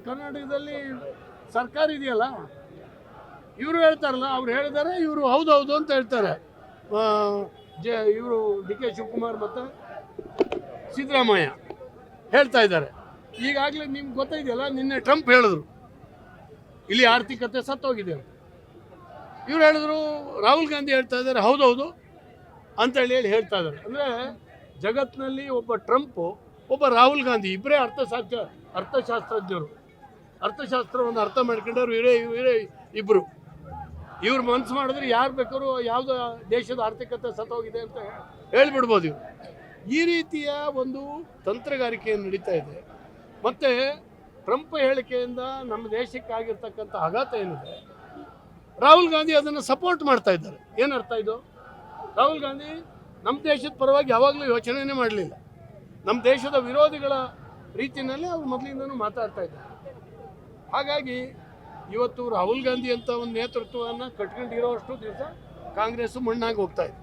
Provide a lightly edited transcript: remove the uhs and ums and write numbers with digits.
ಕರ್ನಾಟಕದಲ್ಲಿ ಸರ್ಕಾರ ಇದೆಯಲ್ಲ, ಇವರು ಹೇಳ್ತಾರಲ್ಲ, ಅವ್ರು ಹೇಳಿದ್ದಾರೆ, ಇವರು ಹೌದೌದು ಅಂತ ಹೇಳ್ತಾರೆ. ಇವರು ಡಿ ಕೆ ಶಿವಕುಮಾರ್ ಮತ್ತು ಸಿದ್ದರಾಮಯ್ಯ ಹೇಳ್ತಾ ಇದ್ದಾರೆ. ಈಗಾಗಲೇ ನಿಮ್ಗೆ ಗೊತ್ತಾಯಿದೆಯಲ್ಲ, ನಿನ್ನೆ ಟ್ರಂಪ್ ಹೇಳಿದ್ರು ಇಲ್ಲಿ ಆರ್ಥಿಕತೆ ಸತ್ತೋಗಿದೆ ಅಂತ. ಇವ್ರು ಹೇಳಿದ್ರು, ರಾಹುಲ್ ಗಾಂಧಿ ಹೇಳ್ತಾ ಇದ್ದಾರೆ ಹೌದೌದು ಅಂತೇಳಿ ಹೇಳ್ತಾ ಇದ್ದಾರೆ. ಅಂದರೆ ಜಗತ್ತಿನಲ್ಲಿ ಒಬ್ಬ ಟ್ರಂಪು, ಒಬ್ಬ ರಾಹುಲ್ ಗಾಂಧಿ ಇಬ್ಬರೇ ಅರ್ಥಶಾಸ್ತ್ರಜ್ಞರು. ಅರ್ಥಶಾಸ್ತ್ರವನ್ನು ಅರ್ಥ ಮಾಡ್ಕೊಂಡವ್ರು ಇವರೇ ಇಬ್ಬರು. ಇವ್ರು ಮನಸ್ಸು ಮಾಡಿದ್ರೆ ಯಾರು ಬೇಕಾದ್ರೂ ಯಾವುದೋ ದೇಶದ ಆರ್ಥಿಕತೆ ಸತ್ತೋಗಿದೆ ಅಂತ ಹೇಳ್ಬಿಡ್ಬೋದು ಇವರು. ಈ ರೀತಿಯ ಒಂದು ತಂತ್ರಗಾರಿಕೆ ನಡೀತಾ ಇದೆ. ಮತ್ತು ಟ್ರಂಪ್ ಹೇಳಿಕೆಯಿಂದ ನಮ್ಮ ದೇಶಕ್ಕಾಗಿರ್ತಕ್ಕಂಥ ಆಘಾತ ಏನಿದೆ, ರಾಹುಲ್ ಗಾಂಧಿ ಅದನ್ನು ಸಪೋರ್ಟ್ ಮಾಡ್ತಾ ಇದ್ದಾರೆ. ಏನರ್ಥ ಇದು? ರಾಹುಲ್ ಗಾಂಧಿ ನಮ್ಮ ದೇಶದ ಪರವಾಗಿ ಯಾವಾಗಲೂ ಯೋಚನೆನೇ ಮಾಡಲಿಲ್ಲ. ನಮ್ಮ ದೇಶದ ವಿರೋಧಿಗಳ ರೀತಿಯಲ್ಲಿ ಅವರು ಮೊದಲಿಂದನೂ ಮಾತಾಡ್ತಾ ಇದ್ದಾರೆ. ಹಾಗಾಗಿ ಇವತ್ತು ರಾಹುಲ್ ಗಾಂಧಿ ಅಂತ ಒಂದು ನೇತೃತ್ವವನ್ನು ಕಟ್ಕೊಂಡಿರೋಷ್ಟು ದಿವಸ ಕಾಂಗ್ರೆಸ್ಸು ಮಣ್ಣಾಗಿ ಹೋಗ್ತಾ ಇದೆ.